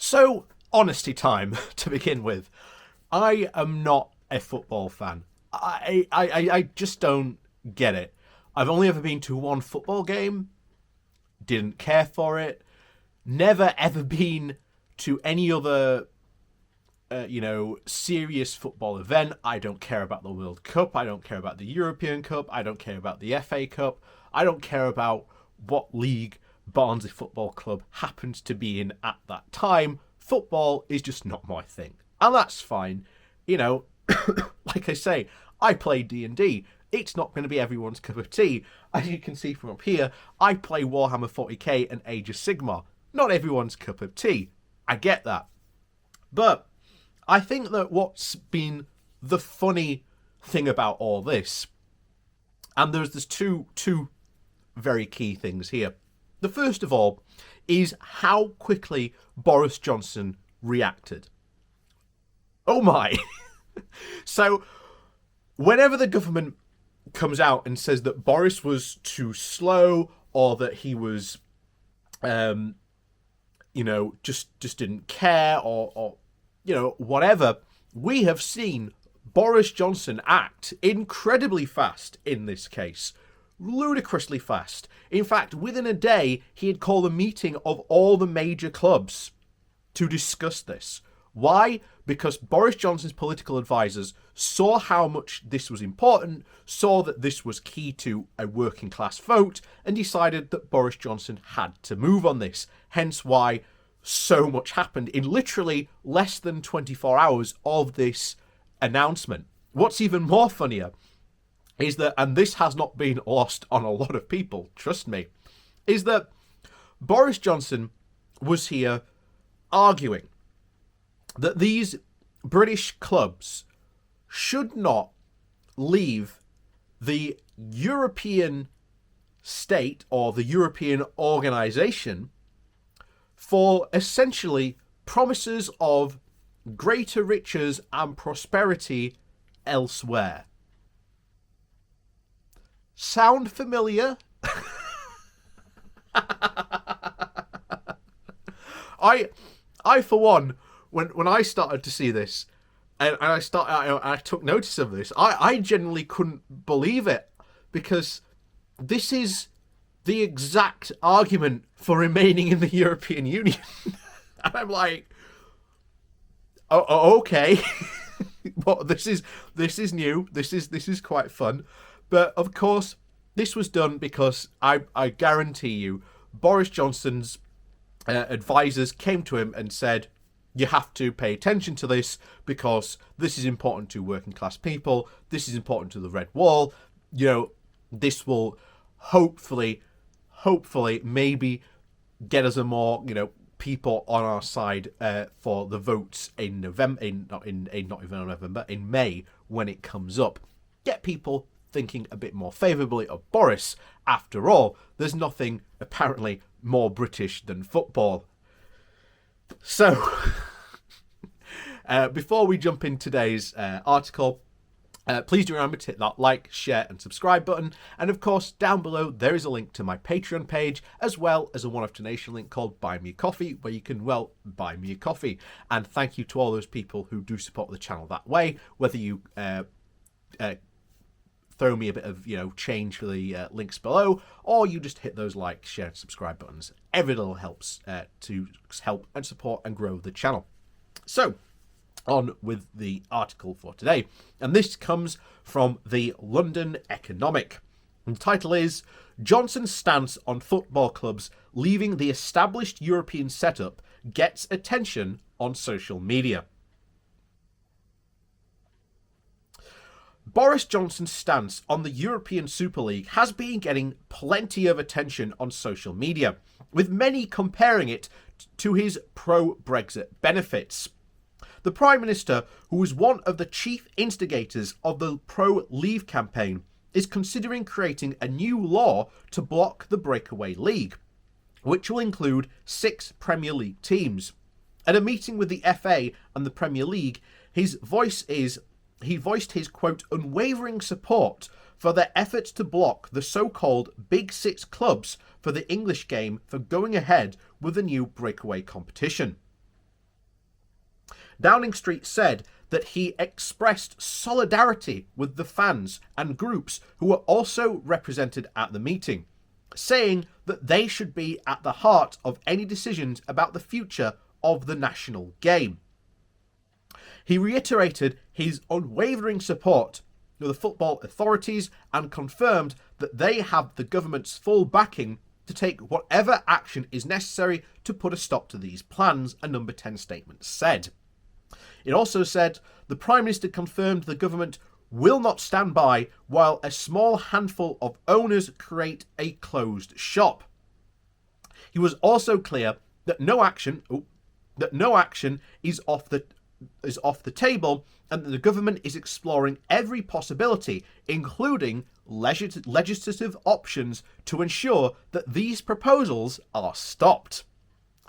So, honesty time to begin with. I am not a football fan. I just don't get it. I've only ever been to one football game, didn't care for it, never ever been to any other, serious football event. I don't care about the World Cup. I don't care about the European Cup. I don't care about the FA Cup. I don't care about what league Barnsley Football Club happens to be in at that time. Football is just not my thing. And that's fine. Like I say, I play D&D. It's not going to be everyone's cup of tea. As you can see from up here, I play Warhammer 40k and Age of Sigmar. Not everyone's cup of tea. I get that. But I think that what's been the funny thing about all this, and there's two very key things here. The first of all is how quickly Boris Johnson reacted. Oh my. So, whenever the government comes out and says that Boris was too slow or that he was, just didn't care or whatever, we have seen Boris Johnson act incredibly fast in this case. Ludicrously fast. In fact, within a day, he had called a meeting of all the major clubs to discuss this. Why? Because Boris Johnson's political advisors saw how much this was important, saw that this was key to a working class vote, and decided that Boris Johnson had to move on this. Hence why so much happened in literally less than 24 hours of this announcement. What's even more funnier is that, and this has not been lost on a lot of people, trust me, is that Boris Johnson was here arguing that these British clubs should not leave the European state or the European organisation for essentially promises of greater riches and prosperity elsewhere. Sound familiar? I for one, when I started to see this, and I took notice of this, I genuinely couldn't believe it, because this is the exact argument for remaining in the European Union. And I'm like, okay, well, this is new. This is quite fun. But of course, this was done because I guarantee you, Boris Johnson's advisors came to him and said, you have to pay attention to this because this is important to working class people. This is important to the Red Wall. This will hopefully maybe get us a more, people on our side for the votes in November, in May when it comes up. Get people thinking a bit more favourably of Boris. After all, there's nothing apparently more British than football. So, before we jump in today's article, please do remember to hit that like, share and subscribe button. And of course, down below, there is a link to my Patreon page, as well as a one-off donation link called Buy Me a Coffee, where you can, buy me a coffee. And thank you to all those people who do support the channel that way, whether you throw me a bit of, change for the links below, or you just hit those like, share, and subscribe buttons. Every little helps to help and support and grow the channel. So, on with the article for today. And this comes from the London Economic. And the title is, Johnson's stance on football clubs leaving the established European setup gets attention on social media. Boris Johnson's stance on the European Super League has been getting plenty of attention on social media, with many comparing it to his pro-Brexit benefits. The Prime Minister, who was one of the chief instigators of the pro-Leave campaign, is considering creating a new law to block the breakaway league, which will include 6 Premier League teams. At a meeting with the FA and the Premier League, he voiced his, quote, unwavering support for their efforts to block the so-called Big Six clubs for the English game for going ahead with the new breakaway competition. Downing Street said that he expressed solidarity with the fans and groups who were also represented at the meeting, saying that they should be at the heart of any decisions about the future of the national game. He reiterated his unwavering support for the football authorities and confirmed that they have the government's full backing to take whatever action is necessary to put a stop to these plans, a Number 10 statement said. It also said the Prime Minister confirmed the government will not stand by while a small handful of owners create a closed shop. He was also clear that no action is off the table, and that the government is exploring every possibility, including legislative options, to ensure that these proposals are stopped.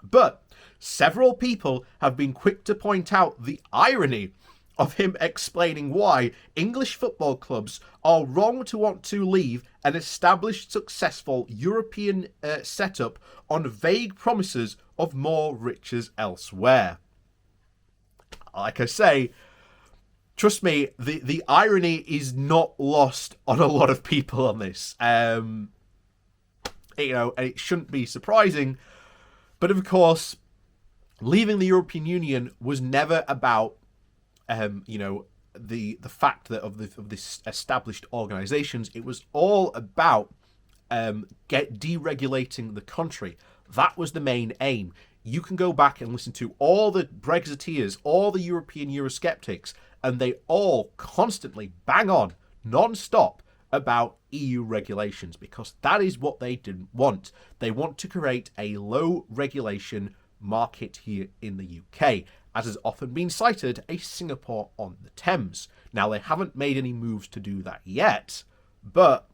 But several people have been quick to point out the irony of him explaining why English football clubs are wrong to want to leave an established, successful European setup on vague promises of more riches elsewhere. Like I say, trust me, the irony is not lost on a lot of people on this. And it shouldn't be surprising. But of course, leaving the European Union was never about, the fact that of this established organisations. It was all about deregulating the country. That was the main aim. You can go back and listen to all the Brexiteers, all the European Eurosceptics, and they all constantly bang on, non-stop, about EU regulations, because that is what they didn't want. They want to create a low regulation market here in the UK, as has often been cited, a Singapore on the Thames. Now, they haven't made any moves to do that yet, but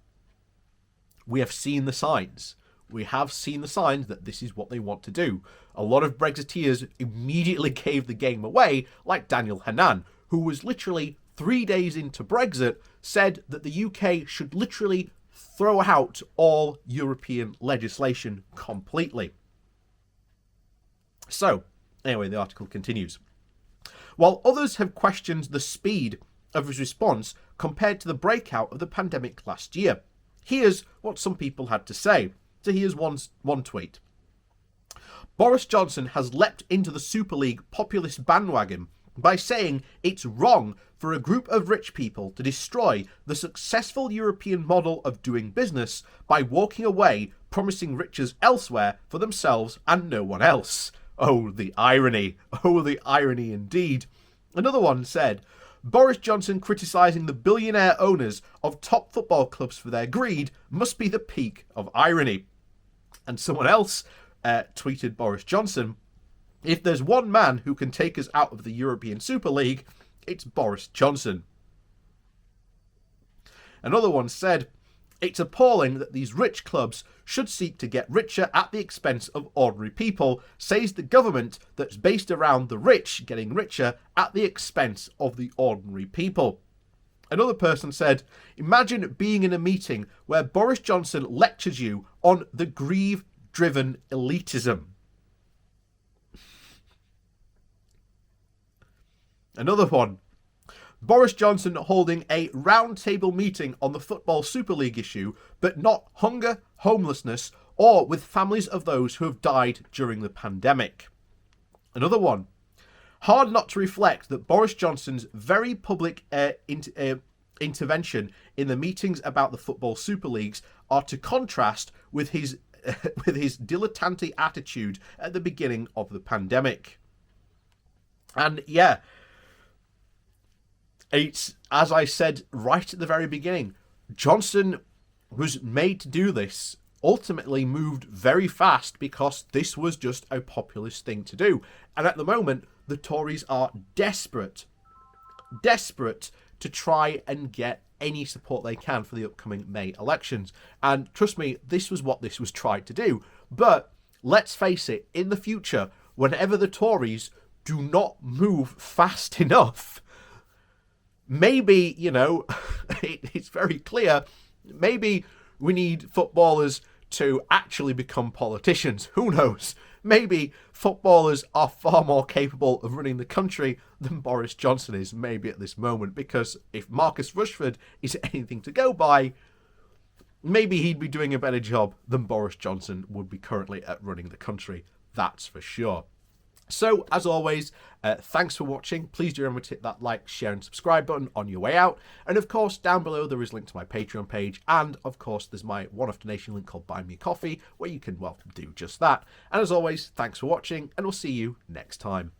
we have seen the signs. We have seen the signs that this is what they want to do. A lot of Brexiteers immediately gave the game away, like Daniel Hannan, who was literally 3 days into Brexit, said that the UK should literally throw out all European legislation completely. So, anyway, the article continues. While others have questioned the speed of his response compared to the breakout of the pandemic last year, here's what some people had to say. So here's one tweet. Boris Johnson has leapt into the Super League populist bandwagon by saying it's wrong for a group of rich people to destroy the successful European model of doing business by walking away, promising riches elsewhere for themselves and no one else. Oh, the irony. Oh, the irony indeed. Another one said, Boris Johnson criticising the billionaire owners of top football clubs for their greed must be the peak of irony. And someone else tweeted Boris Johnson, if there's one man who can take us out of the European Super League, it's Boris Johnson. Another one said, it's appalling that these rich clubs should seek to get richer at the expense of ordinary people, says the government that's based around the rich getting richer at the expense of the ordinary people. Another person said, imagine being in a meeting where Boris Johnson lectures you on the greed-driven elitism. Another one, Boris Johnson holding a round-table meeting on the Football Super League issue, but not hunger, homelessness, or with families of those who have died during the pandemic. Another one, hard not to reflect that Boris Johnson's very public intervention in the meetings about the Football Super Leagues are to contrast with his dilettante attitude at the beginning of the pandemic. And yeah, it's, as I said right at the very beginning, Johnson was made to do this, ultimately moved very fast because this was just a populist thing to do. And at the moment, the Tories are desperate to try and get any support they can for the upcoming May elections. And trust me, this was what this was tried to do. But let's face it, in the future, whenever the Tories do not move fast enough, maybe, it's very clear, maybe we need footballers to actually become politicians. Who knows? maybe footballers are far more capable of running the country than Boris Johnson is maybe at this moment, because if Marcus Rashford is anything to go by, maybe he'd be doing a better job than Boris Johnson would be currently at running the country. That's for sure. So, as always, thanks for watching. Please do remember to hit that like, share and subscribe button on your way out. And of course, down below there is a link to my Patreon page. And of course, there's my one-off donation link called Buy Me a Coffee, where you can, well, do just that. And as always, thanks for watching, and we'll see you next time.